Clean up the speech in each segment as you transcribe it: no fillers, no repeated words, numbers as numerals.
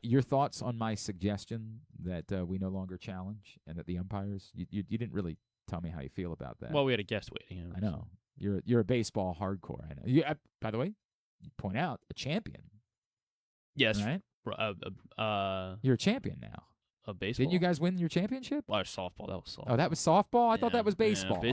Your thoughts on my suggestion that we no longer challenge and that the umpires? You didn't really tell me how you feel about that. Well, we had a guest waiting. I know you're a baseball hardcore. I know. You, by the way, you point out a champion. Yes. Right. You're a champion now. Of baseball. Didn't you guys win your championship? Well, softball. That was softball. Oh, that was softball? I thought that was baseball. Yeah.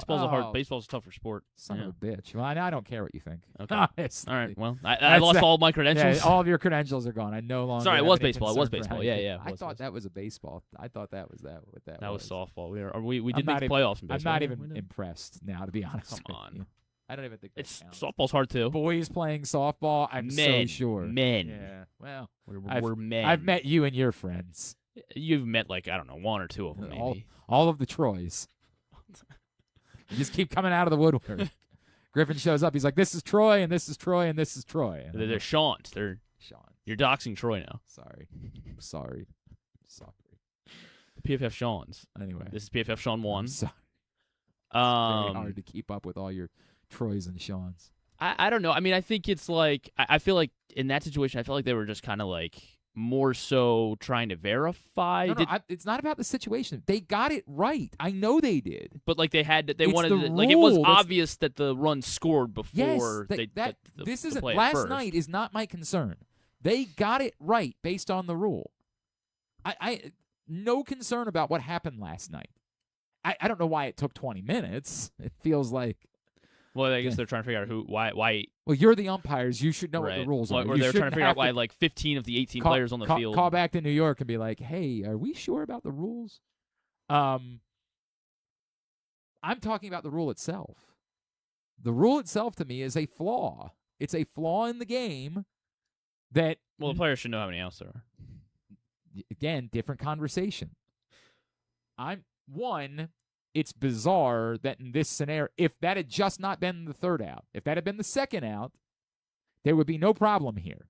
Baseball's a tougher sport. Son of a bitch. Well, I don't care what you think. Okay. All right. Well, I That's lost all my credentials. Yeah, all of your credentials are gone. I no longer. Sorry, it have was any baseball. It concern was for baseball. how Yeah, you yeah. I thought that was a baseball. I thought that was what that was. That was softball. We did make the playoffs in baseball. I'm not even impressed now, to be honest. Come on. You. I don't even think it's counts. softball's hard too. Boys playing softball. I'm so sure. Men. Yeah. Well, we're men. I've met you and your friends. You've met like I don't know 1 or 2 of them maybe. All of the Troys. You just keep coming out of the woodwork. Griffin shows up. He's like, "This is Troy, and this is Troy, and this is Troy." And they're Sean's. They're Sean. You're doxing Troy now. Sorry. PFF Sean's. Anyway, this is PFF Sean 1. Sorry. It's very hard to keep up with all your Troys and Sean's. I don't know. I mean, I think it's like I feel like in that situation, I feel like they were just kind of like more so trying to verify. No, it's not about the situation. They got it right. I know they did. But like they wanted the like it was rule. obvious that the run scored before this isn't play last first. night is not my concern. They got it right based on the rule. I no concern about what happened last night. I don't know why it took 20 minutes. It feels like. Well, I guess they're trying to figure out why. Well, you're the umpires. You should know what the rules are. Or they're trying to figure out why like 15 of the 18 players on the field. Call back to New York and be like, "Hey, are we sure about the rules?" I'm talking about the rule itself. The rule itself to me is a flaw. It's a flaw in the game that. Well, the players should know how many outs there are. Again, different conversation. It's bizarre that in this scenario, if that had just not been the third out, if that had been the second out, there would be no problem here.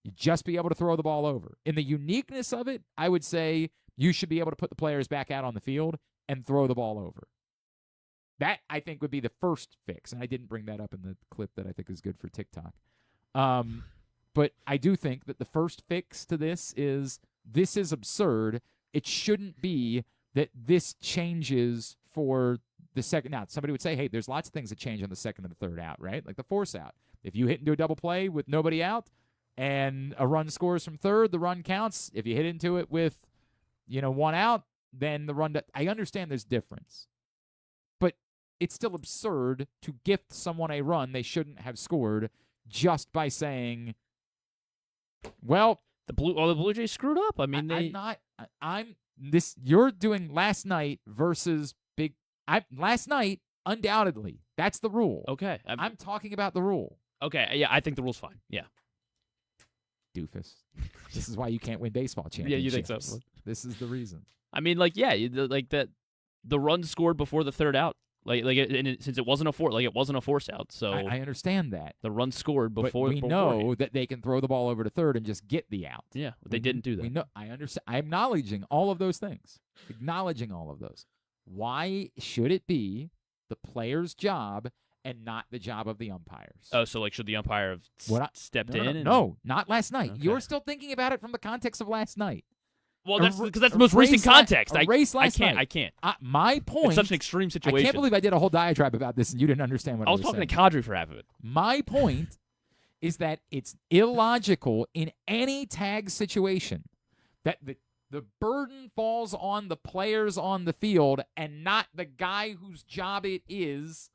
You'd just be able to throw the ball over. In the uniqueness of it, I would say you should be able to put the players back out on the field and throw the ball over. That, I think, would be the first fix. And I didn't bring that up in the clip that I think is good for TikTok. But I do think that the first fix to this is absurd. It shouldn't be that this changes for the second out. Somebody would say, hey, there's lots of things that change on the second and the third out, right? Like the force out. If you hit into a double play with nobody out and a run scores from third, the run counts. If you hit into it with, one out, then the run. I understand there's difference. But it's still absurd to gift someone a run they shouldn't have scored just by saying, well, the Blue Jays screwed up. I mean, you're doing last night versus last night, undoubtedly. That's the rule. Okay. I'm talking about the rule. Okay, yeah, I think the rule's fine. Yeah. Doofus. This is why you can't win baseball championships. Yeah, you think so. This is the reason. I mean, like, yeah, like that the run scored before the third out. Since it wasn't a force out, so I understand that the run scored before. But we know that they can throw the ball over to third and just get the out. Yeah, they didn't do that. We know. I understand. I'm acknowledging all of those things. Why should it be the player's job and not the job of the umpires? Oh, so should the umpire have stepped in? No, not last night. Okay. You're still thinking about it from the context of last night. Well, that's because that's the most recent context. I can't. My point. It's such an extreme situation. I can't believe I did a whole diatribe about this and you didn't understand what I was talking saying. to Kadri for half of it. My point is that it's illogical in any tag situation that the burden falls on the players on the field and not the guy whose job it is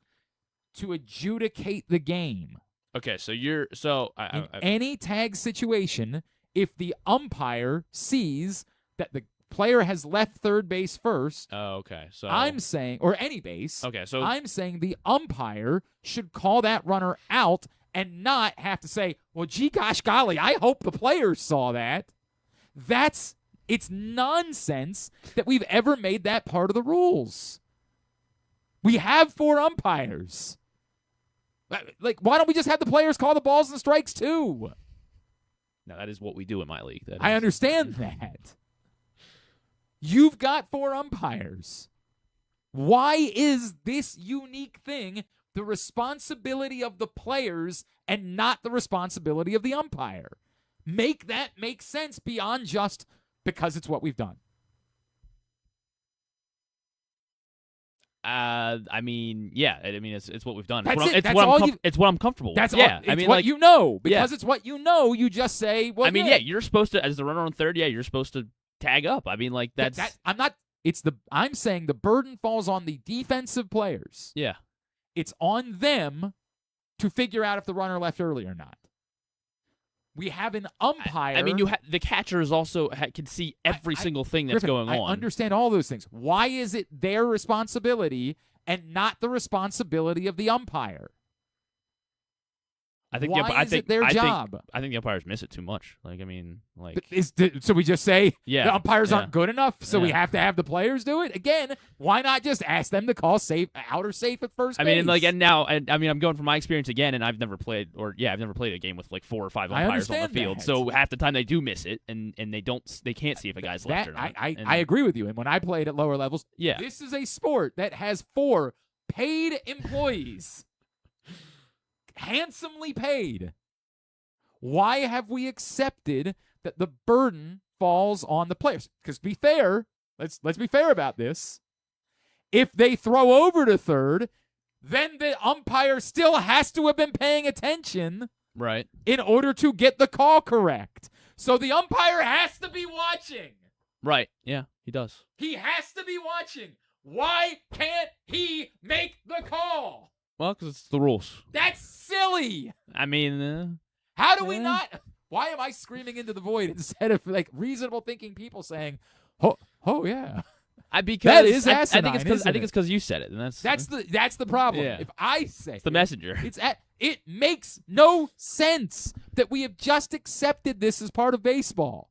to adjudicate the game. Okay, so in any tag situation, if the umpire sees that the player has left third base first. Oh, okay. So I'm saying, or any base. Okay, so I'm saying the umpire should call that runner out and not have to say, well, gee, gosh, golly, I hope the players saw that. It's nonsense that we've ever made that part of the rules. We have 4 umpires. Why don't we just have the players call the balls and strikes too? No, that is what we do in my league. I understand that. You've got 4 umpires. Why is this unique thing the responsibility of the players and not the responsibility of the umpire? Make that make sense beyond just because it's what we've done. I mean, yeah. I mean, it's what we've done. That's it's it. That's what all it's what I'm comfortable with. That's yeah. all, it's I mean, what like, you know. Yeah. Because it's what you know, you just say, well, I mean, yeah, you're supposed to, as the runner on third, you're supposed to tag up. I mean, like, that's. I'm saying the burden falls on the defensive players. Yeah. It's on them to figure out if the runner left early or not. We have an umpire. I mean, the catchers also can see every single thing that's Griffin, going on. I understand all those things. Why is it their responsibility and not the responsibility of the umpire? I think it their job? I think the umpires miss it too much. Like, I mean, like, so we just say the umpires aren't good enough, so we have to have the players do it again. Why not just ask them to call out or safe at first base? I mean, like, I'm going from my experience again, and I've never played a game with like 4 or 5 umpires on the field. That. So half the time they do miss it, and they can't see if a guy's left or not. I agree with you. And when I played at lower levels, this is a sport that has 4 paid employees. Handsomely paid. Why have we accepted that the burden falls on the players? Because be fair, let's be fair about this. If they throw over to third, then the umpire still has to have been paying attention, right, in order to get the call correct. So the umpire has to be watching. Right. Yeah, he does. He has to be watching. Why can't he make the call? Well, because it's the rules. That's silly. I mean, how do we not? Why am I screaming into the void instead of like reasonable thinking people saying, "Oh yeah"? Because that is asinine. I think it's because you said it, and that's the problem. Yeah. If I say it's the messenger, it makes no sense that we have just accepted this as part of baseball.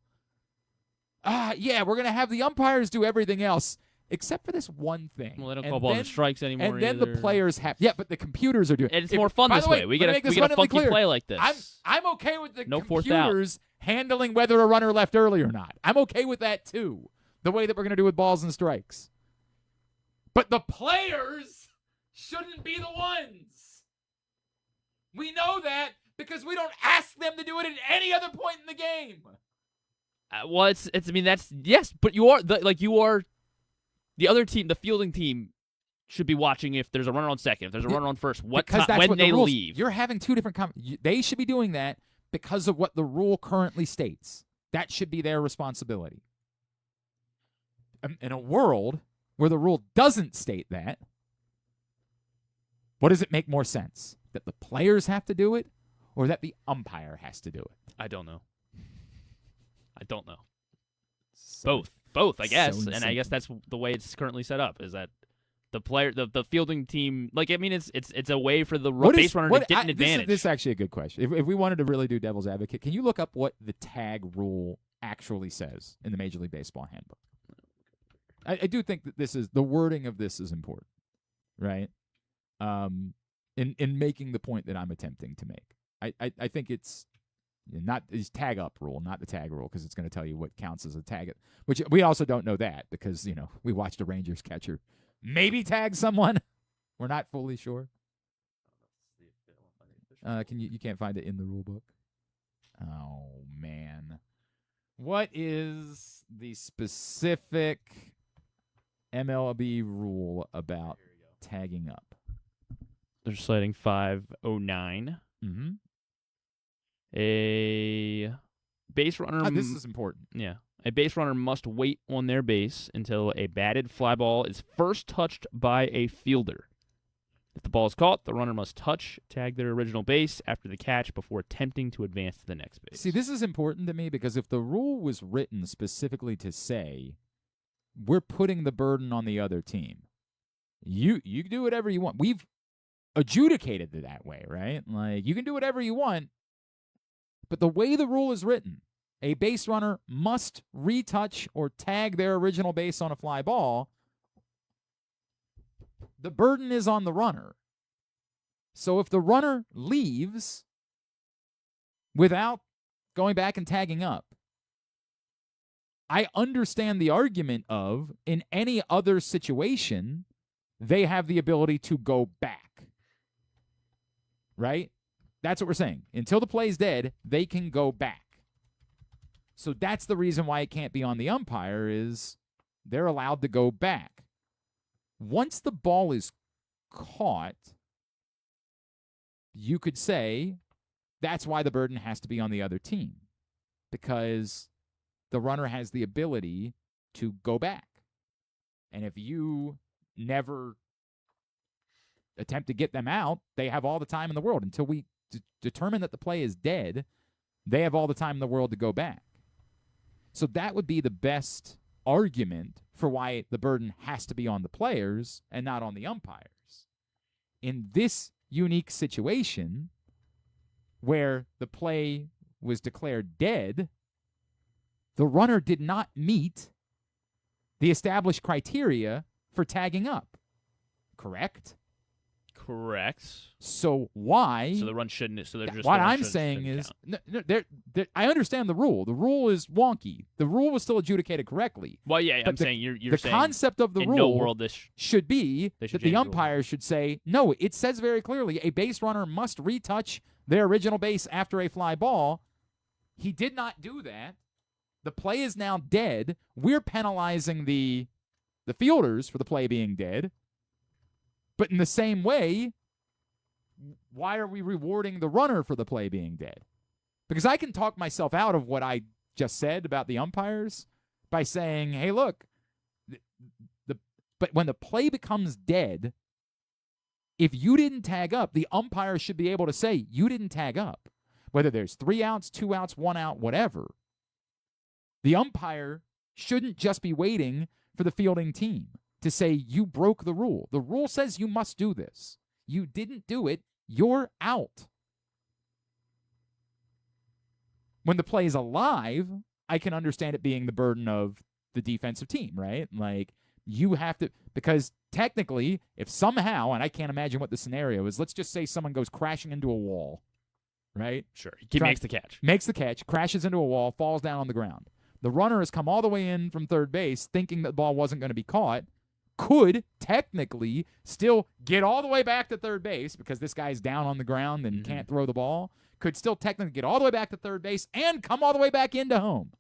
Yeah, we're gonna have the umpires do everything else. Except for this one thing. Well, they don't call balls and strikes anymore. And then either. the players have. Yeah, but the computers are doing. And it's more fun this way. We get a funky play like this. I'm okay with the no computers handling whether a runner left early or not. I'm okay with that too. The way that we're going to do with balls and strikes. But the players shouldn't be the ones. We know that because we don't ask them to do it at any other point in the game. Well, it's. I mean, that's yes, but you are you are. The other team, the fielding team, should be watching if there's a runner on second, if there's a runner on first, when they leave. You're having two different they should be doing that because of what the rule currently states. That should be their responsibility. In a world where the rule doesn't state that, what does it make more sense? That the players have to do it or that the umpire has to do it? I don't know. Both, I guess, and I guess that's the way it's currently set up. Is that the player, the fielding team? Like, I mean, it's a way for the base runner to get an advantage. This is actually a good question. If we wanted to really do devil's advocate, can you look up what the tag rule actually says in the Major League Baseball handbook? I do think that the wording of this is important, right? In making the point that I'm attempting to make, I think it's. Not is tag up rule, not the tag rule, because it's going to tell you what counts as a tag. Which we also don't know that because we watched a Rangers catcher maybe tag someone. We're not fully sure. You can't find it in the rule book? Oh man, what is the specific MLB rule about tagging up? They're citing 509. Mm-hmm. A base runner. This is important. Yeah. A base runner must wait on their base until a batted fly ball is first touched by a fielder. If the ball is caught, the runner must tag their original base after the catch before attempting to advance to the next base. See, this is important to me because if the rule was written specifically to say we're putting the burden on the other team, you can do whatever you want. We've adjudicated it that way, right? Like, you can do whatever you want. But the way the rule is written, a base runner must retouch or tag their original base on a fly ball. The burden is on the runner. So if the runner leaves without going back and tagging up, I understand the argument of, in any other situation, they have the ability to go back. Right? That's what we're saying. Until the play's dead, they can go back. So that's the reason why it can't be on the umpire is they're allowed to go back. Once the ball is caught, you could say that's why the burden has to be on the other team, because the runner has the ability to go back. And if you never attempt to get them out, they have all the time in the world. Until we determine that the play is dead, they have all the time in the world to go back. So that would be the best argument for why the burden has to be on the players and not on the umpires. In this unique situation where the play was declared dead, the runner did not meet the established criteria for tagging up. Correct? Correct. So why? So the run shouldn't. So they're just. What I'm saying is, I understand the rule. The rule is wonky. The rule was still adjudicated correctly. Well, yeah, I'm saying you're saying the concept of the in rule no world this should be that the umpire should say, no, it says very clearly a base runner must retouch their original base after a fly ball. He did not do that. The play is now dead. We're penalizing the fielders for the play being dead. But in the same way, why are we rewarding the runner for the play being dead? Because I can talk myself out of what I just said about the umpires by saying, hey, look, but when the play becomes dead, if you didn't tag up, the umpire should be able to say you didn't tag up. Whether there's 3 outs, 2 outs, 1 out, whatever. The umpire shouldn't just be waiting for the fielding team to say you broke the rule. The rule says you must do this. You didn't do it. You're out. When the play is alive, I can understand it being the burden of the defensive team, right? Like, you have to, because technically, if somehow, and I can't imagine what the scenario is, let's just say someone goes crashing into a wall, right? Sure. He makes the catch. Makes the catch, crashes into a wall, falls down on the ground. The runner has come all the way in from third base thinking that the ball wasn't going to be caught, could technically still get all the way back to third base because this guy's down on the ground and can't throw the ball, could still technically get all the way back to third base and come all the way back into home.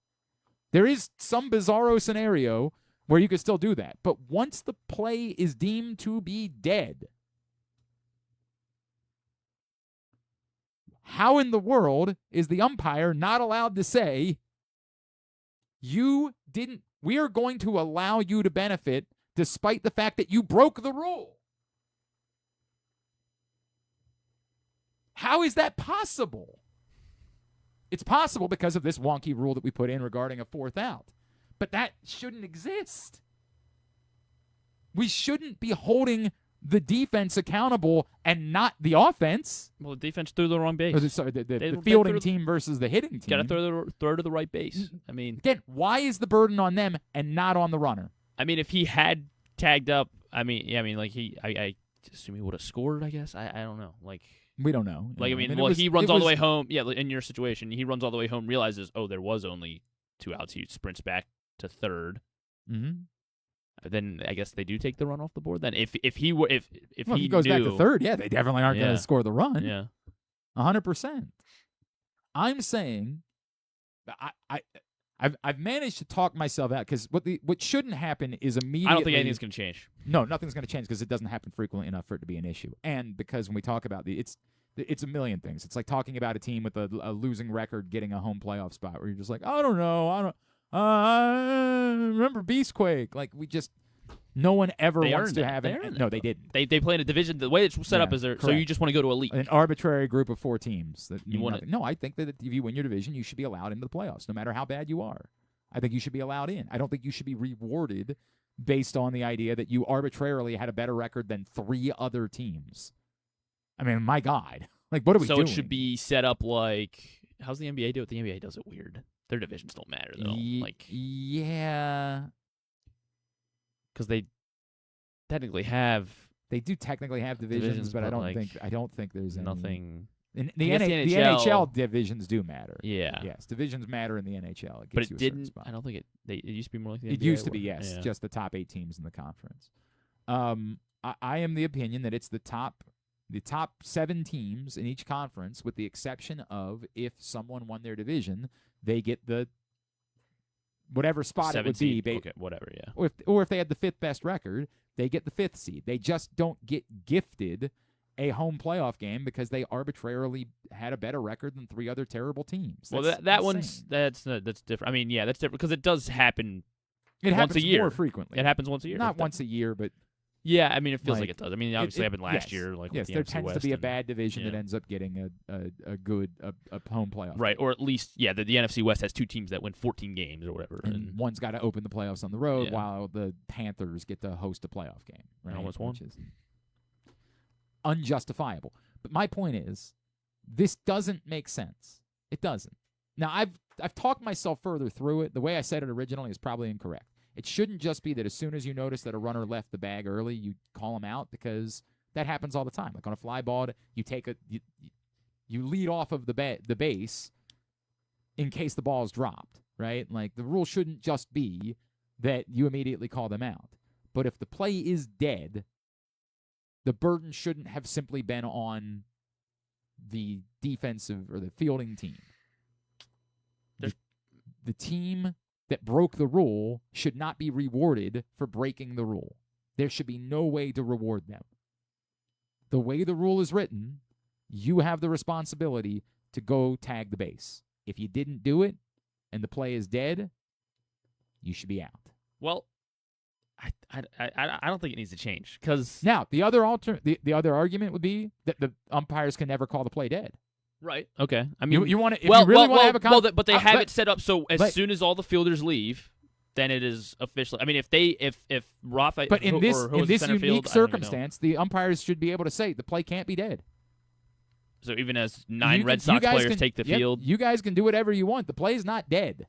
There is some bizarro scenario where you could still do that. But once the play is deemed to be dead, how in the world is the umpire not allowed to say, we are going to allow you to benefit despite the fact that you broke the rule? How is that possible? It's possible because of this wonky rule that we put in regarding a 4th out. But that shouldn't exist. We shouldn't be holding the defense accountable and not the offense. Well, the defense threw the wrong base. The fielding team versus the hitting team. Got to throw to the right base. I mean, again, why is the burden on them and not on the runner? I mean, if he had tagged up, I assume he would have scored. I guess I don't know. Like, we don't know. Like, he runs all the way home. Yeah, in your situation, he runs all the way home, realizes, oh, there was only 2 outs. He sprints back to third. Mm-hmm. Then I guess they do take the run off the board. Then if he goes back to third, yeah, they definitely aren't going to score the run. Yeah, 100%. I'm saying, I've managed to talk myself out because what shouldn't happen is immediately. I don't think anything's going to change. No, nothing's going to change because it doesn't happen frequently enough for it to be an issue. And because when we talk about it's a million things. It's like talking about a team with a losing record getting a home playoff spot where you're just like, I don't know, remember Beastquake? Like, no one ever wants to have it. No, they didn't. They play in a division. The way it's set up is so you just want to go to elite. An arbitrary group of 4 teams that you want. No, I think that if you win your division, you should be allowed into the playoffs, no matter how bad you are. I think you should be allowed in. I don't think you should be rewarded based on the idea that you arbitrarily had a better record than 3 other teams. I mean, my God, like, what are we doing? So it should be set up like, how's the NBA do it? The NBA does it weird. Their divisions don't matter though. Yeah. Because they technically have. They do technically have divisions, but I don't think there's nothing. The NHL divisions do matter. Yeah. Yes, divisions matter in the NHL. But it didn't. I don't think it used to be more like the NBA. It used to be, yes, just the top 8 teams in the conference. I am the opinion that it's the top 7 teams in each conference, with the exception of if someone won their division, they get the whatever spot it would be. Okay, whatever, yeah. Or if they had the 5th best record, they get the 5th seed. They just don't get gifted a home playoff game because they arbitrarily had a better record than 3 other terrible teams. Well, that one's that's different. I mean, yeah, that's different because it does happen. It once happens a year. more frequently. It happens once a year. Not once a year, but yeah, I mean, it feels like it does. I mean, obviously, it happened last year. Like yes, with the there NFC tends West to be a bad division that ends up getting a good home playoff. Right, or at least, yeah, the NFC West has 2 teams that win 14 games or whatever. And one's got to open the playoffs on the road while the Panthers get to host a playoff game. Right? Almost won. Which is unjustifiable. But my point is, this doesn't make sense. It doesn't. Now, I've talked myself further through it. The way I said it originally is probably incorrect. It shouldn't just be that as soon as you notice that a runner left the bag early, you call him out, because that happens all the time. Like on a fly ball, you lead off of the base in case the ball is dropped, right? Like the rule shouldn't just be that you immediately call them out. But if the play is dead, the burden shouldn't have simply been on the defensive or the fielding team. The team that broke the rule should not be rewarded for breaking the rule. There should be no way to reward them. The way the rule is written, you have the responsibility to go tag the base. If you didn't do it and the play is dead, you should be out. Well, I don't think it needs to change because now the other argument would be that the umpires can never call the play dead. Right. Okay. I mean, you want to really want to have a but they have it set up so as soon as all the fielders leave, then it is officially. I mean, if Rafa, but in this unique field, circumstance, the umpires should be able to say the play can't be dead. So even as 9 Red Sox players take the field, you guys can do whatever you want. The play is not dead.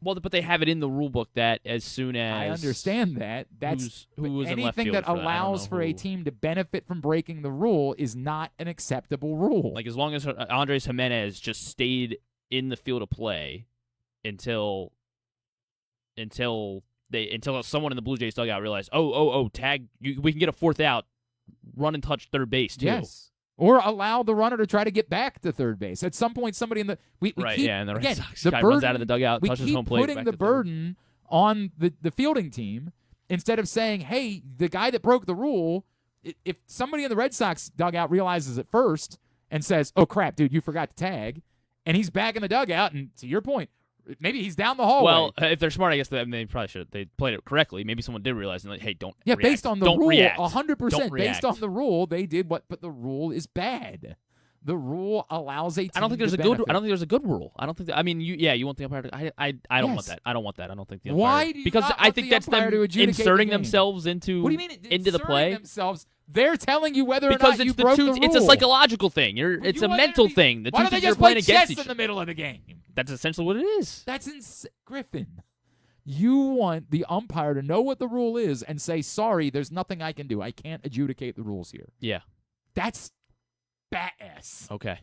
Well, but they have it in the rule book that as soon as I understand that that's who was in left anything field that allows for a team to benefit from breaking the rule is not an acceptable rule. Like as long as Andres Jimenez just stayed in the field of play until someone in the Blue Jays dugout realized, tag, we can get a 4th out, run and touch third base too. Yes. Or allow the runner to try to get back to third base. At some point, somebody in the and the Red Sox guy runs out of the dugout, touches home plate. We keep putting the burden on the fielding team instead of saying, "Hey, the guy that broke the rule." If somebody in the Red Sox dugout realizes it first and says, "Oh crap, dude, you forgot to tag," and he's back in the dugout, and to your point, maybe he's down the hallway. Well, if they're smart, I guess they probably should. They played it correctly. Maybe someone did realize, and hey, don't. Yeah, react. Based on the don't rule, react. 100%. Based on the rule, they did what, but the rule is bad. The rule allows a team I don't think there's to a benefit. good. I don't think there's a good rule. I don't think. I mean, you want the umpire to. I don't want that. I don't want that. I don't think the umpire. Why do you because not I want think the that's umpire them to adjudicate inserting the game? themselves into. What do you mean into the play? Themselves? They're telling you whether or because not it's you broke the rule. It's a psychological thing. It's a mental thing. The why two don't they things just are playing play against chess each in the middle of the game? That's essentially what it is. That's Griffin. You want the umpire to know what the rule is and say, "Sorry, there's nothing I can do. I can't adjudicate the rules here." Yeah, that's BS. Okay,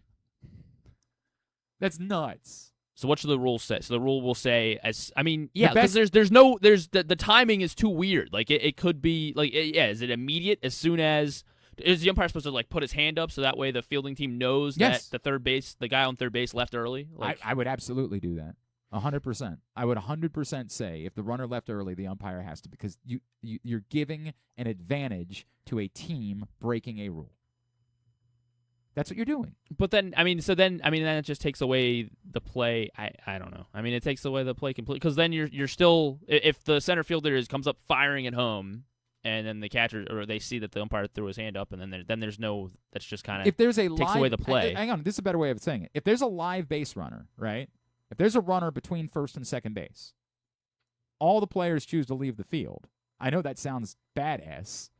that's nuts. So what should the rule say? So the rule will say, because the timing is too weird. Like it could be like, is it immediate as soon as? Is the umpire supposed to like put his hand up so that way the fielding team knows that the guy on third base left early? Like, I would absolutely do that. 100%. I would 100% say if the runner left early, the umpire has to, because you're giving an advantage to a team breaking a rule. That's what you're doing. But then, then it just takes away the play. I don't know. I mean, it takes away the play completely, because then you're still, if the center fielder comes up firing at home, and then the catcher, or they see that the umpire threw his hand up, and then there's no, that's just kind of, if there's a takes away the play. Hang on, this is a better way of saying it. If there's a live base runner, right? If there's a runner between first and second base, all the players choose to leave the field. I know that sounds badass.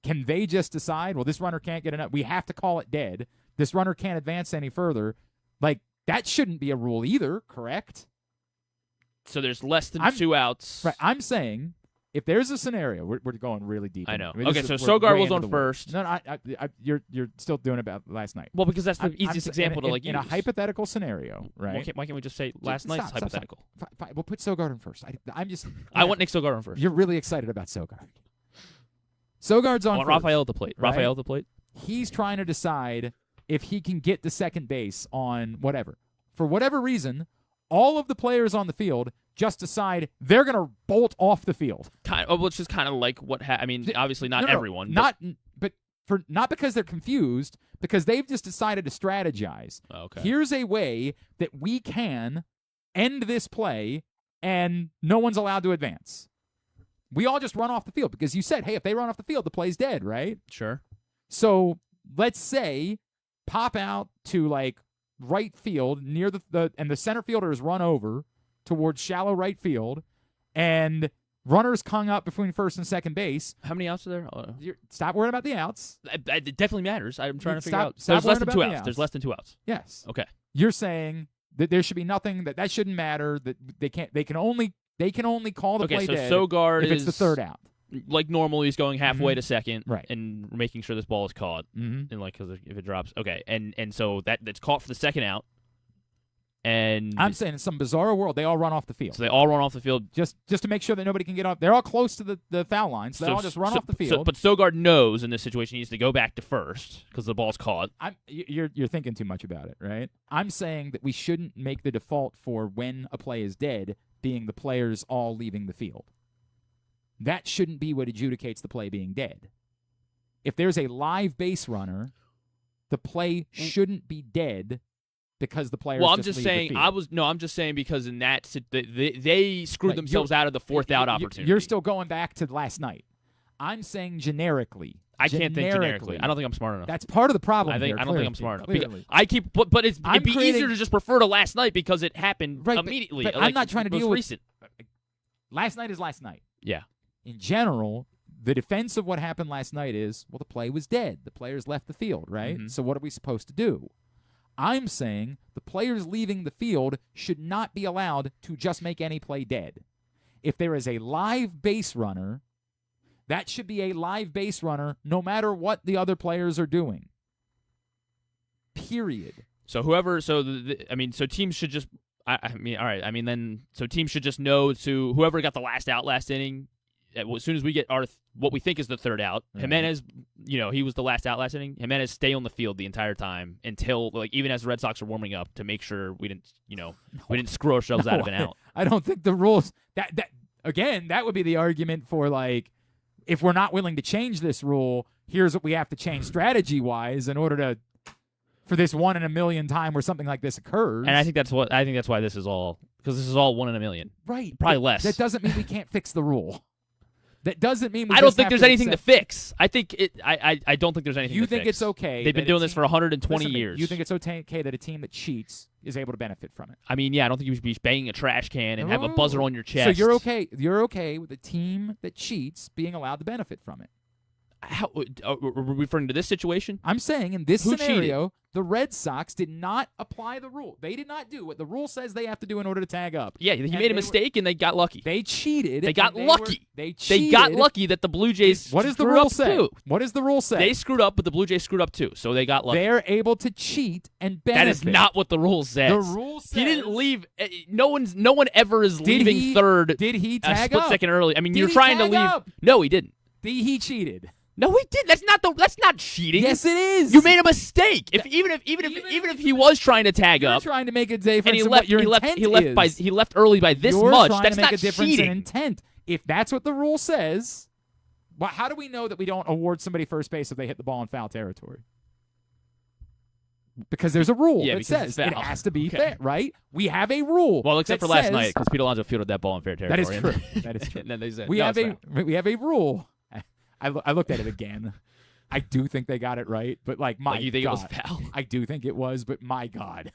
Can they just decide, well, this runner can't get enough, we have to call it dead, this runner can't advance any further? Like, that shouldn't be a rule either, correct? So there's less than 2 outs. Right, I'm saying, if there's a scenario, we're going really deep. I know. Okay, so Sogard was on first. No, you're still doing it about last night. Well, because that's the easiest example to use. In a hypothetical scenario, right? Why can't we just say last night's hypothetical? Fine, we'll put Sogard in first. I want Nick Sogard on first. You're really excited about Sogard. Sogard's on first. Rafael at the plate. Right? Rafael at the plate. He's trying to decide if he can get to second base on whatever. For whatever reason, all of the players on the field just decide they're going to bolt off the field. Which is kind of like what I mean, obviously not everyone. Not because they're confused, because they've just decided to strategize. Okay. Here's a way that we can end this play and no one's allowed to advance. We all just run off the field because you said, hey, if they run off the field, the play's dead, right? Sure. So let's say pop out to like right field near and the center fielder is run over towards shallow right field, and runners hung up between first and second base. How many outs are there? Stop worrying about the outs. It definitely matters. I'm trying to figure out. Stop There's less than worrying 2 about the outs. outs. There's less than 2 outs. Yes. Okay. You're saying that there should be nothing that shouldn't matter. That they can only call the play dead so Sogard if it's the third out. Like normal, he's going halfway to second, right, and making sure this ball is caught, and because if it drops, okay, and so that's caught for the second out, and I'm saying in some bizarre world they all run off the field. So they all run off the field just to make sure that nobody can get off. They're all close to the foul line, so they all just run off the field. But Sogard knows in this situation he needs to go back to first because the ball's caught. You're thinking too much about it, right? I'm saying that we shouldn't make the default for when a play is dead being the players all leaving the field. That shouldn't be what adjudicates the play being dead. If there's a live base runner, the play shouldn't be dead because the players. Well, I'm just just leave saying. the field. I'm just saying because in that they screwed themselves out of the fourth out opportunity. You're still going back to last night. I'm saying generically. I can't think generically. I don't think I'm smart enough. That's part of the problem. I don't think I'm smart enough. Clearly. I keep, but it'd be easier to just refer to last night because it happened immediately. But like, I'm not trying to deal with recent. Last night is last night. Yeah. In general, the defense of what happened last night is, well, the play was dead. The players left the field, right? Mm-hmm. So what are we supposed to do? I'm saying the players leaving the field should not be allowed to just make any play dead. If there is a live base runner, that should be a live base runner no matter what the other players are doing. Period. So so teams should just, all right. Then teams should just know to whoever got the last out last inning, as soon as we get what we think is the third out, right. Jimenez, he was the last out last inning. Jimenez stay on the field the entire time until, even as the Red Sox are warming up, to make sure we didn't screw ourselves out of an out. I don't think the rules that would be the argument for if we're not willing to change this rule, here's what we have to change strategy wise in order for this 1 in a million time where something like this occurs. And I think that's why this is all, because this is all 1 in a million. Right. Probably less. That doesn't mean we can't fix the rule. That doesn't mean we I don't think there's anything to fix. I think I don't think there's anything to fix. You think it's okay? They've been doing this for 120 years. You think it's okay that a team that cheats is able to benefit from it? I mean, yeah, I don't think you should be banging a trash can and have a buzzer on your chest. So you're okay. You're okay with a team that cheats being allowed to benefit from it? How, are we referring to this situation? I'm saying in this Who scenario, cheated? The Red Sox did not apply the rule. They did not do what the rule says they have to do in order to tag up. Yeah, he made a mistake and they got lucky. They cheated. They got lucky. They cheated. They got lucky that the Blue Jays What does the screwed rule up say? too. What does the rule say? They screwed up, but the Blue Jays screwed up too, so they got lucky. They're able to cheat and benefit. That is not what the rule says. The rule says he didn't leave. No one ever is leaving third. Did he a tag split up? second early? I mean, Did you're he trying to tag leave. up? No, he didn't. He cheated. No, he did. That's not cheating. Yes, it is. You made a mistake. Even if he was trying to tag up, trying to make a difference and he in left, what your intent is. He left early by this You're much. trying That's to make not a difference cheating. in intent. If that's what the rule says, well, how do we know that we don't award somebody first base if they hit the ball in foul territory? Because there's a rule that says it has to be fair, right? We have a rule. Well, except for last night, because Pete Alonso fielded that ball in fair territory. That is true. That is true. And then they said, we have a rule. I looked at it again. I do think they got it right, but you think God, it was foul? I do think it was, but my God,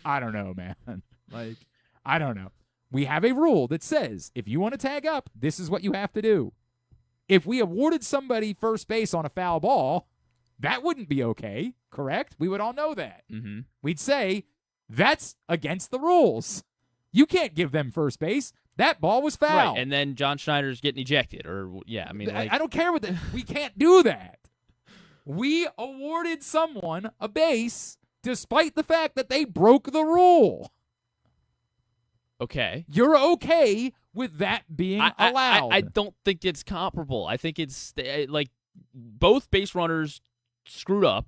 I don't know, man. I don't know. We have a rule that says if you want to tag up, this is what you have to do. If we awarded somebody first base on a foul ball, that wouldn't be okay, correct? We would all know that. Mm-hmm. We'd say that's against the rules. You can't give them first base. That ball was foul. Right, and then John Schneider's getting ejected, I don't care we can't do that. We awarded someone a base despite the fact that they broke the rule. Okay. You're okay with that being allowed. I don't think it's comparable. I think it's both base runners screwed up.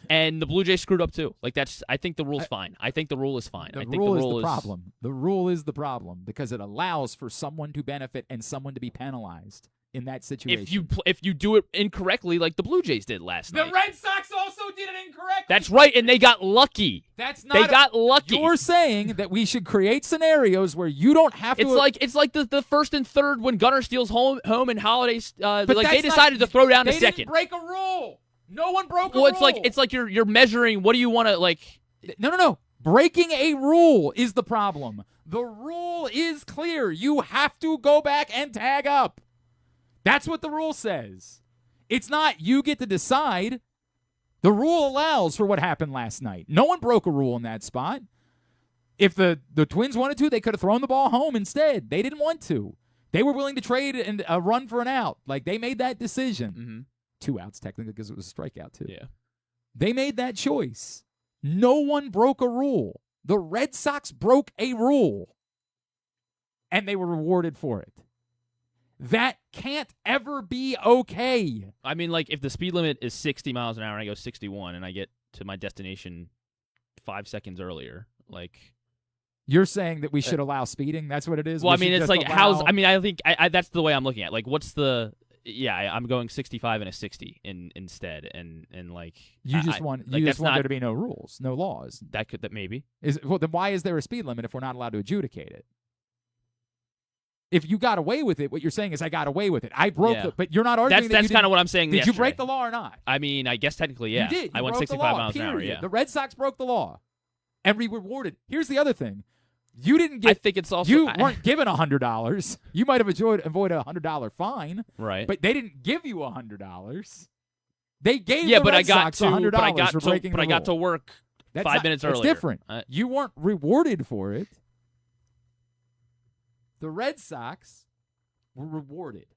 And the Blue Jays screwed up too. Like I think the rule's fine. I think the rule is fine. The I think rule the is rule the problem. The rule is the problem because it allows for someone to benefit and someone to be penalized in that situation. If you do it incorrectly, like the Blue Jays did last night. The Red Sox also did it incorrectly. That's right, and they got lucky. They got lucky. You're saying that we should create scenarios where you don't have to. It's like the first and third when Gunnar steals home and Holiday. They decided to throw down to second. They didn't break a rule. No one broke a rule. rule. It's like you're measuring. What do you want to like? No. Breaking a rule is the problem. The rule is clear. You have to go back and tag up. That's what the rule says. It's not you get to decide. The rule allows for what happened last night. No one broke a rule in that spot. If the Twins wanted to, they could have thrown the ball home instead. They didn't want to. They were willing to trade and a run for an out. Like, they made that decision. Mm-hmm. 2 outs, technically, because it was a strikeout, too. Yeah. They made that choice. No one broke a rule. The Red Sox broke a rule, and they were rewarded for it. That can't ever be okay. I mean, like, if the speed limit is 60 miles an hour and I go 61 and I get to my destination 5 seconds earlier, like... You're saying that we should allow speeding? That's what it is? Well, I mean, it's like, I think that's the way I'm looking at it. Like, what's the... Yeah, I'm going 65 and a 60 instead, and like... You just want there to be no rules, no laws. That maybe. Well, then why is there a speed limit if we're not allowed to adjudicate it? If you got away with it, what you're saying is I got away with it. I broke it, but you're not arguing that's kind of what I'm saying. Did you break the law or not? I mean, I guess technically, yeah. You did. I went 65 miles an hour, yeah. The Red Sox broke the law, and we rewarded. Here's the other thing. You didn't get. I think it's also you weren't given $100. You might have avoided a $100 fine, right? But they didn't give you $100. They gave the Red Sox $100 for breaking the rule. I got to work 5 minutes earlier. It's different. You weren't rewarded for it. The Red Sox were rewarded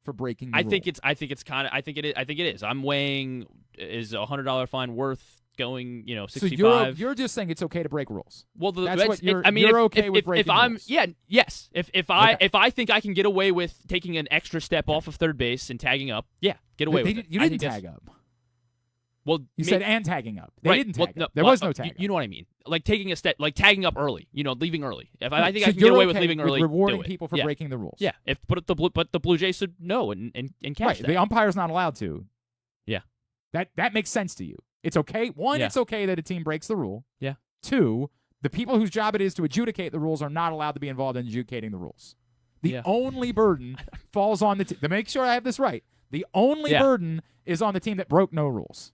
for breaking the rule. I think it is. I'm weighing, is a $100 fine worth going, 65? So you're just saying it's okay to break rules. Well, that's what you're okay with breaking rules. Yes. If I think I can get away with taking an extra step off of third base and tagging up, get away with it. You didn't tag up. Well, you said and tagging up. They right. didn't tag up. There was no tag up. You know what I mean? Like taking a step, like tagging up early. Leaving early. I think I can get away with leaving early. Rewarding people for breaking the rules. Yeah. But the Blue Jays should know and catch that. The umpire's not allowed to. Yeah. That makes sense to you. It's okay. One, it's okay that a team breaks the rule. Yeah. 2, the people whose job it is to adjudicate the rules are not allowed to be involved in adjudicating the rules. The only burden falls on the team. To make sure I have this right, the only burden is on the team that broke no rules.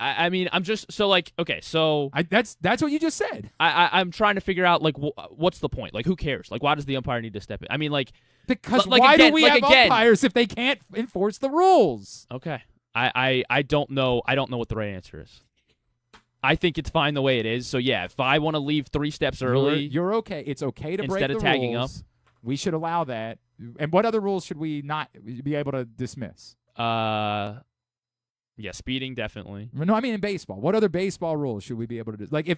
I mean, I'm just so like okay, so that's what you just said. I'm trying to figure out like what's the point? Like, who cares? Like, why does the umpire need to step in? I mean, like because why do we have umpires if they can't enforce the rules? Okay, I don't know. I don't know what the right answer is. I think it's fine the way it is. So yeah, if I want to leave 3 steps early, you're okay. It's okay to break the rules. Instead of tagging up, we should allow that. And what other rules should we not be able to dismiss? Yeah, speeding definitely. No, I mean in baseball. What other baseball rules should we be able to do? Like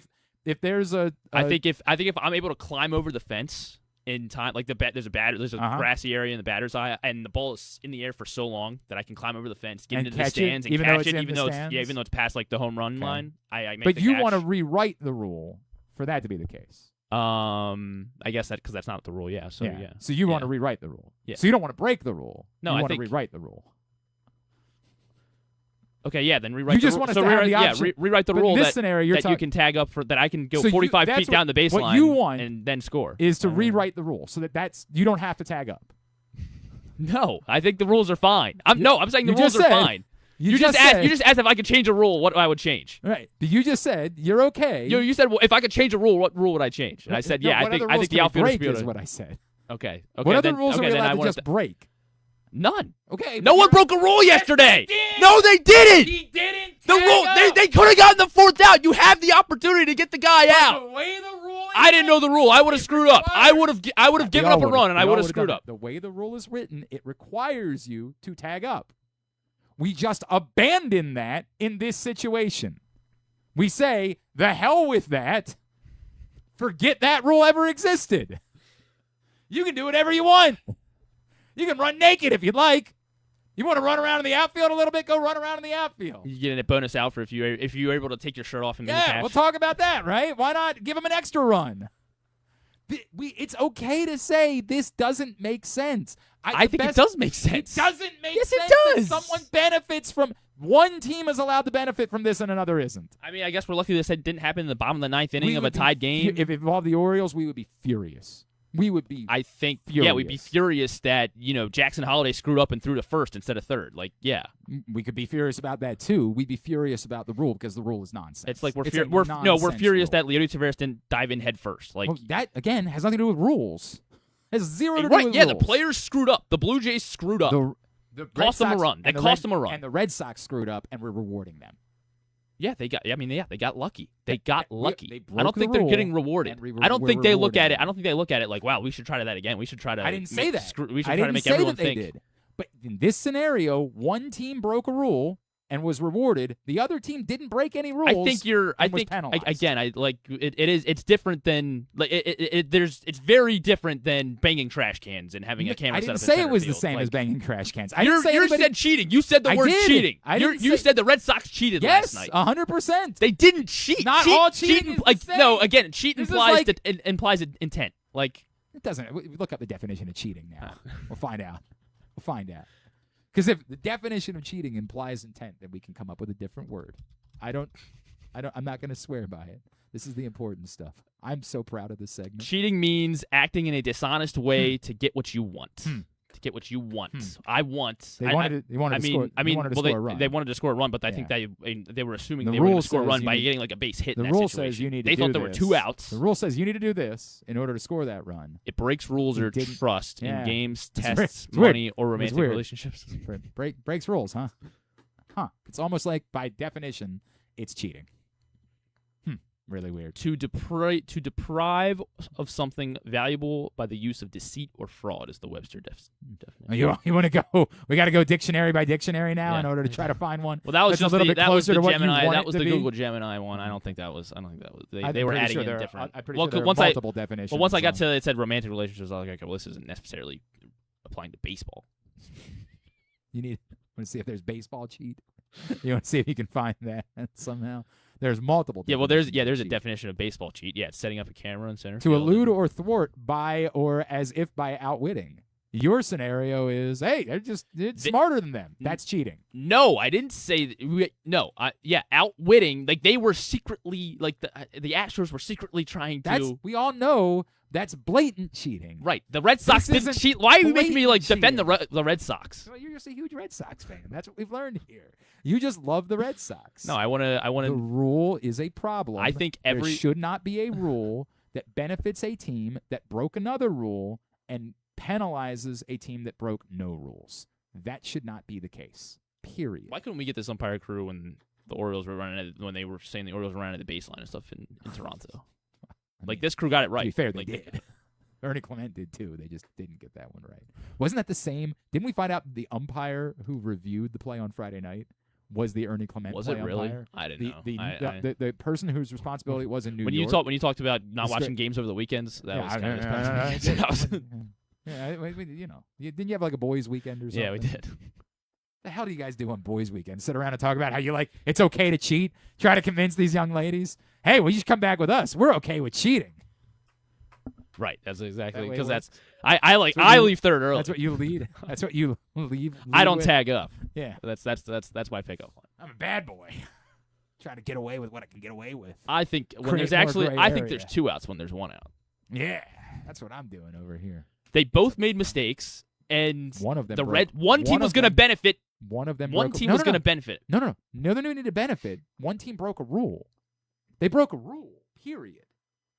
if there's I think if I'm able to climb over the fence in time, like there's a grassy area in the batter's eye, and the ball is in the air for so long that I can climb over the fence, get into the stands, and catch it, even though it's past like the home run line. I make. But you want to rewrite the rule for that to be the case. I guess that because that's not the rule. Yeah. So yeah. So you want to rewrite the rule. Yeah. So you don't want to break the rule. No, you I want think to rewrite the rule. Okay, yeah, then rewrite. You just want us to have the option. Rewrite the rule in this scenario, that you can tag up for that I can go 45 feet down the baseline. What you want and then score is to rewrite the rule so that's you don't have to tag up. No, I think the rules are fine. I'm saying the rules are fine. You just asked if I could change a rule, what I would change. Right. You just said you're okay. You said, well, if I could change a rule, what rule would I change? And I said, I think the outfielder should be able to. Is what I said. Okay. What other rules are we allowed to just break? None. Okay. No one broke a rule yesterday. No, they didn't. He didn't. The rule. They could have gotten the 4th out. You have the opportunity to get the guy out. The way the rule is I didn't know the rule. I would have screwed up. I would have given up a run, and I would have screwed up. The way the rule is written, it requires you to tag up. We just abandon that in this situation. We say, the hell with that. Forget that rule ever existed. You can do whatever you want. You can run naked if you'd like. You want to run around in the outfield a little bit? Go run around in the outfield. You get a bonus out for if you're able to take your shirt off and make a catch. We'll talk about that, right? Why not give him an extra run? It's okay to say this doesn't make sense. I think it does make sense. It doesn't make sense. Yes, it does. That someone benefits from one team is allowed to benefit from this and another isn't. I mean, I guess we're lucky this didn't happen in the bottom of the ninth inning of a tied game. If it involved the Orioles, we would be furious. We would be. I think. Furious. Yeah, we'd be furious that Jackson Holiday screwed up and threw to first instead of third. Like, yeah, we could be furious about that too. We'd be furious about the rule because the rule is nonsense. It's like we're nonsense furious rule. that Leody Taveras didn't dive in head first. Like that again has nothing to do with rules. It has zero to do with rules. Yeah, the players screwed up. The Blue Jays screwed up. The cost them a run. They cost them a run. And the Red Sox screwed up, and we're rewarding them. Yeah, they got lucky. They got lucky. They I don't think they're getting rewarded. I don't think they look at it. them. I don't think they look at it like, wow, we should try that again. We should try to. I didn't say that. We should I try to didn't make say everyone that they think. did. But in this scenario, one team broke a rule and was rewarded. The other team didn't break any rules. I think you're. I think penalized. again. I like it. It is. It's different than like It's very different than banging trash cans and having a camera. I set didn't up in say it center was field. the same Like, as banging trash cans. You said cheating. You said the word cheating. You said the Red Sox cheated last night. Yes, 100%. They didn't cheat. Not all cheating is the same. No, again, cheat This is implies like- that it implies intent. Like It doesn't. Look up the definition of cheating now. We'll find out. Because if the definition of cheating implies intent, then we can come up with a different word. I'm not going to swear by it. This is the important stuff. I'm so proud of this segment. cheating means acting in a dishonest way to get what you want. To get what you want. I want. They wanted to score a run. They wanted to score a run, but I think they were assuming they were going to score a run by getting like a base hit. The in that rule situation. says you need to They do thought there were this. 2 outs. The rule says you need to do this in order to score that run. It breaks rules or didn't- trust Yeah. in games, It's tests, weird. money, or romantic weird. relationships. Breaks rules, huh? It's almost like by definition, it's cheating. Really weird. To deprive of something valuable by the use of deceit or fraud is the Webster definition. You want to go? We got to go dictionary by dictionary now Yeah. in order to try to find one. Well, that was that's just a little bit that was closer the to what Gemini. you want That it was to the be. Google Gemini one. I don't think that was. I'm They were pretty adding sure in there are- different. I'm pretty well, sure there are once multiple definitions. Well, once I got to it said romantic relationships, I was like, okay, well, this isn't necessarily applying to baseball. You want to see if there's baseball cheat. You want to see if you can find that somehow. There's multiple. Yeah, well, there's a definitions of cheat. definition of baseball cheat. Yeah, it's setting up a camera in center To field. elude or thwart by or as if by outwitting. Your scenario is, hey, they're smarter than them. That's cheating. No, I didn't say outwitting. Like they were secretly, like the Astros were secretly trying to. We all know that's blatant cheating. Right, the Red Sox This didn't isn't cheat. Why are you making me like blatant defend the Red Sox? Well, you're just a huge Red Sox fan. That's what we've learned here. You just love the Red Sox. No, I want to. The rule is a problem. I think there should not be a rule that benefits a team that broke another rule and penalizes a team that broke no rules. That should not be the case. Period. Why couldn't we get this umpire crew when the Orioles were when they were saying the Orioles were running at the baseline and stuff in Toronto? Like this crew got it right. To be fair, like, they did. Ernie Clement did too. They just didn't get that one right. Wasn't that the same? Didn't we find out the umpire who reviewed the play on Friday night was the Ernie Clement Was play it really? umpire? I didn't know. The person whose responsibility was in New when York. you talked about not watching games over the weekends, that was kind of Didn't you have like a boys' weekend or something? Yeah, we did. The hell do you guys do on boys' weekend? Sit around and talk about how you like it's okay to cheat? Try to convince these young ladies, hey, well, you should come back with us. We're okay with cheating. Right, that's exactly That way because it works. I leave third early. That's what you lead. That's what you leave I don't with. tag up. Yeah, That's my pickup line. I'm a bad boy. Trying to get away with what I can get away with. I think when Create there's more actually gray I think area. there's 2 outs when there's 1 out. Yeah, that's what I'm doing over here. They both made mistakes, and One of them. the broke. red one team One was of going to them- benefit. One of them. One broke a- team no, was no, going no. to benefit. No, they didn't need to benefit. One team broke a rule. They broke a rule. Period.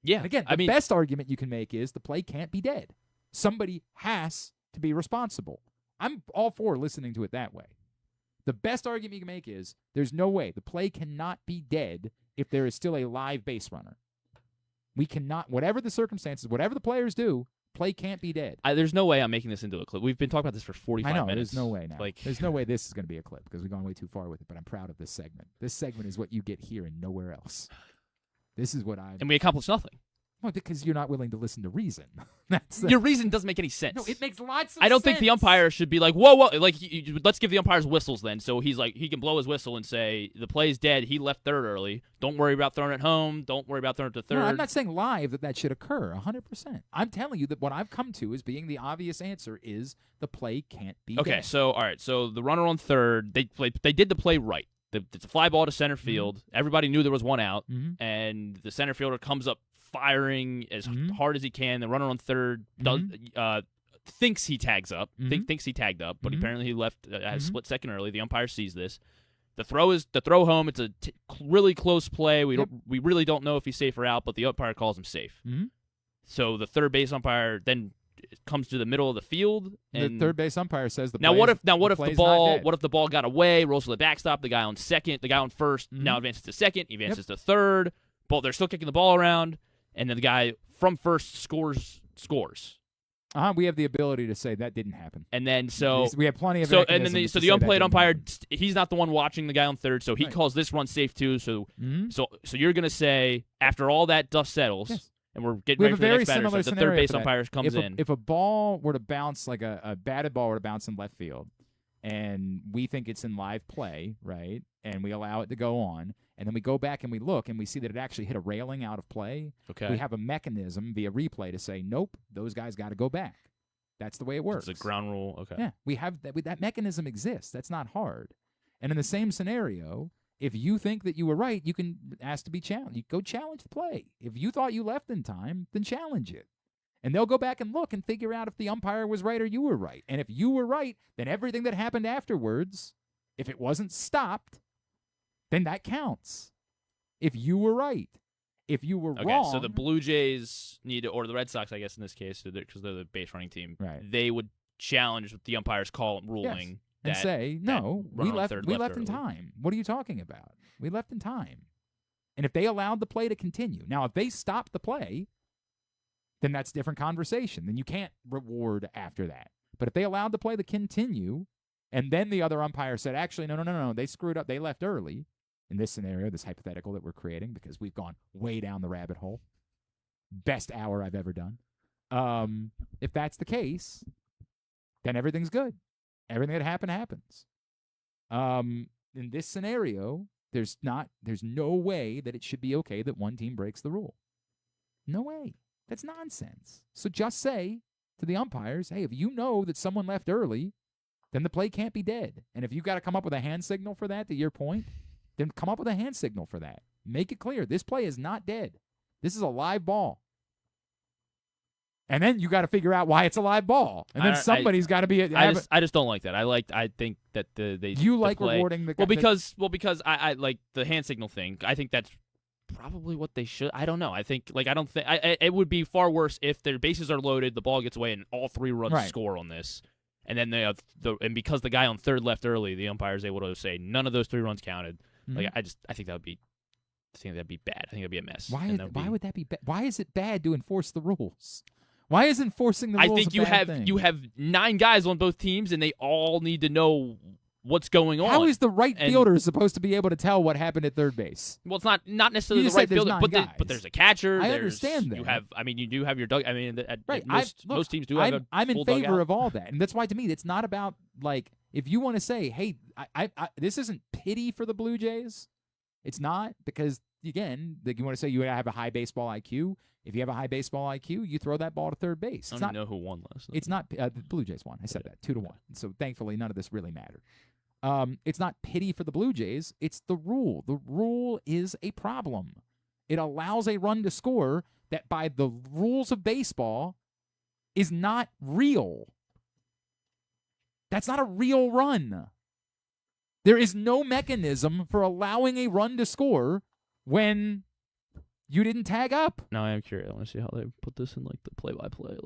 Yeah, And again, the best argument you can make is the play can't be dead. Somebody has to be responsible. I'm all for listening to it that way. The best argument you can make is there's no way the play cannot be dead if there is still a live base runner. We cannot, whatever the circumstances, whatever the players do, play can't be dead. There's no way I'm making this into a clip. We've been talking about this for 45 I know, minutes. there's no way now. Like, There's no way this is going to be a clip because we've gone way too far with it, but I'm proud of this segment. This segment is what you get here and nowhere else. This is what I'm... and we accomplished nothing. Well, because you're not willing to listen to reason. That's Your reason doesn't make any sense. no, it makes lots of sense. I don't think the umpire should be like, whoa. Like, let's give the umpires whistles then. So he's like, he can blow his whistle and say, the play's dead. He left third early. Don't worry about throwing it home. Don't worry about throwing it to third. No, I'm not saying live that should occur, 100%. I'm telling you that what I've come to as being the obvious answer is the play can't be Okay, dead. so, all right. So the runner on third, they did the play right. It's a fly ball to center field. Mm-hmm. Everybody knew there was one out, and the center fielder comes up firing as hard as he can. The runner on third thinks he tags up, thinks he tagged up, but apparently he left a split second early. The umpire sees this. The throw home. It's a really close play. We really don't know if he's safe or out, but the umpire calls him safe. So the third base umpire then comes to the middle of the field, and the third base umpire says the what if the ball got away, rolls to the backstop, the guy on second, the guy on first now advances to second, he advances to third, but they're still kicking the ball around, and then the guy from first scores. We have the ability to say that didn't happen, and then so we have plenty of so the unplayed umpire, he's not the one watching the guy on third, so he calls this run safe too. So you're gonna say after all that dust settles. Yes. And we're getting ready for the next batter. So the third base umpire comes in. If a ball were to bounce, like a batted ball were to bounce in left field, and we think it's in live play, right, and we allow it to go on, and then we go back and we look and we see that it actually hit a railing out of play, we have a mechanism via replay to say, nope, those guys got to go back. That's the way it works. It's a ground rule. Okay. Yeah, we have that mechanism exists. That's not hard. And in the same scenario, if you think that you were right, you can ask to be challenged. You go challenge the play. If you thought you left in time, then challenge it. And they'll go back and look and figure out if the umpire was right or you were right. And if you were right, then everything that happened afterwards, if it wasn't stopped, then that counts. If you were right. If you were wrong. So the Blue Jays or the Red Sox, I guess in this case, because they're the base running team, they would challenge the umpire's call ruling. Yes. And say, no, we left in time. What are you talking about? We left in time. And if they allowed the play to continue. Now, if they stopped the play, then that's a different conversation. Then you can't reward after that. But if they allowed the play to continue, and then the other umpire said, actually, no, they screwed up. They left early. In this scenario, this hypothetical that we're creating, because we've gone way down the rabbit hole. Best hour I've ever done. If that's the case, then everything's good. Everything that happened happens. In this scenario, there's no way that it should be okay that one team breaks the rule. No way. That's nonsense. So just say to the umpires, hey, if you know that someone left early, then the play can't be dead. And if you've got to come up with a hand signal for that, to your point, then come up with a hand signal for that. Make it clear. This play is not dead. This is a live ball. And then you got to figure out why it's a live ball, and then somebody's got to be. I just don't like that. I think that you like play, rewarding the. Because I like the hand signal thing. I think that's probably what they should. I don't know. I think it would be far worse if their bases are loaded, the ball gets away, and all three runs score on this, and then they have and because the guy on third left early, the umpire is able to say none of those three runs counted. I think that would be. I think that'd be bad. I think that'd be a mess. Why would that be bad? Why is it bad to enforce the rules? Why is enforcing the rules I think you have 9 guys on both teams, and they all need to know what's going on. How is the right fielder supposed to be able to tell what happened at third base? Well, it's not necessarily the right fielder, but there's a catcher. I understand that. You do have your dug. I mean, most teams do have. I'm in favor of all that, and that's why to me it's not about if you want to say, hey, this isn't pity for the Blue Jays. It's not, because again, you want to say you have a high baseball IQ. If you have a high baseball IQ, you throw that ball to third base. I don't know who won last night. It's not the Blue Jays won. I said that 2-1. So thankfully, none of this really mattered. It's not pity for the Blue Jays. It's the rule. The rule is a problem. It allows a run to score that, by the rules of baseball, is not real. That's not a real run. There is no mechanism for allowing a run to score when you didn't tag up. Now I am curious. I want to see how they put this in the play-by-play.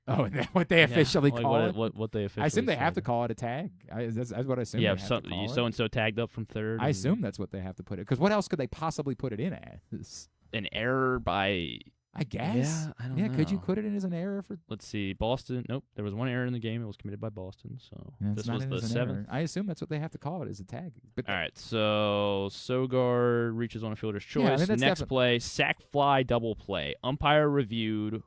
Oh, and what they officially call it? What they officially I assume they have to call it a tag. That's what I assume. Yeah, so-and-so tagged up from third. I assume that's what they have to put it. Because what else could they possibly put it in as? An error by I guess. Yeah, I don't know. Could you put it in as an error for? Let's see. Boston. Nope. There was one error in the game. It was committed by Boston. So It's this not was in the as an error. 7th. I assume that's what they have to call it, is a tag. But All right. So Sogard reaches on a fielder's choice. Yeah, I mean, that's Next play, sac fly, double play. Umpire reviewed.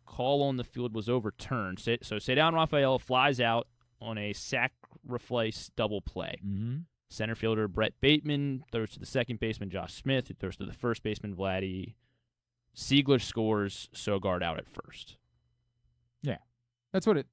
Call on the field was overturned. So Cedon Rafael flies out on a sacrifice double play. Mm-hmm. Center fielder Brett Bateman throws to the second baseman Josh Smith, who throws to the first baseman Vladdy. Siegler scores, Sogard out at first. Yeah, that's what it.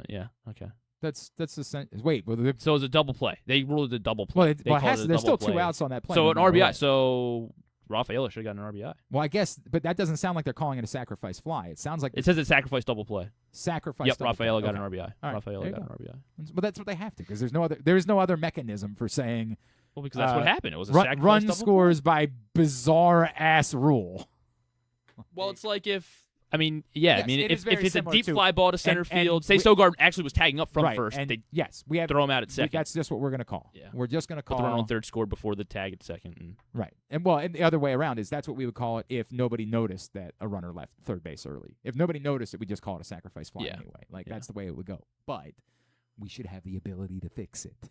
Yeah, okay. That's the wait. So it's a double play. They ruled it a double play. There's still 2 outs on that play. So no an matter RBI. what. So Rafaela should have gotten an RBI. Well, I guess, but that doesn't sound like they're calling it a sacrifice fly. It sounds like It says it's sacrifice double play. sacrifice. Yep, double Rafaela play. got Okay. an RBI. All right, Rafaela there you got go. an RBI. But that's what they have to, because there is no other mechanism for saying Well, because that's what happened. It was a run sacrifice double scores by bizarre ass rule. play. Well, it's like if if it's a deep to- fly ball to center and field, say Sogard actually was tagging up from right, first, and they yes, we have throw him out at second. That's just what we're going to call. Yeah. We're just going to But call the runner on third scored before the tag at second. And right. And the other way around is that's what we would call it if nobody noticed that a runner left third base early. If nobody noticed it, we just call it a sacrifice fly anyway. That's the way it would go. But we should have the ability to fix it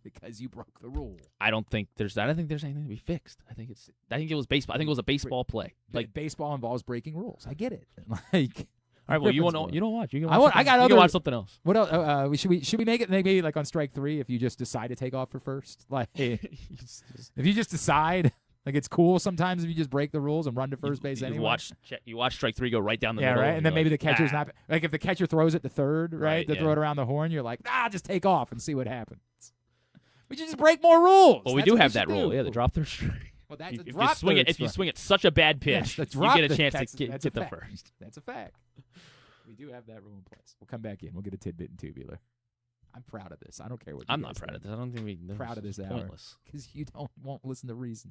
because you broke the rule. I don't think there's anything to be fixed. I think it was baseball. I think it was a baseball play. Like baseball involves breaking rules. I get it. Like. All right, well, you don't watch. You can watch. I got you other. can watch something else. What else? Should we make it maybe like on strike 3 if you just decide to take off for first? Like if you just decide, like it's cool sometimes if you just break the rules and run to first base anyway. You watch strike 3 go right down the yeah, middle. right. And then maybe the catcher's not like if the catcher throws it to third, right? To throw it around the horn, you're like, just take off and see what happens. We should just break more rules. Well, we do have that rule. Yeah, the drop third strike. Well, that's if you swing it such a bad pitch, you get a chance to get the first. That's a fact. We do have that rule in place. We'll come back in. We'll get a tidbit and tubular. I'm proud of this. I don't care what. I'm not proud of this. I don't think proud of this hour pointless because you won't listen to reason.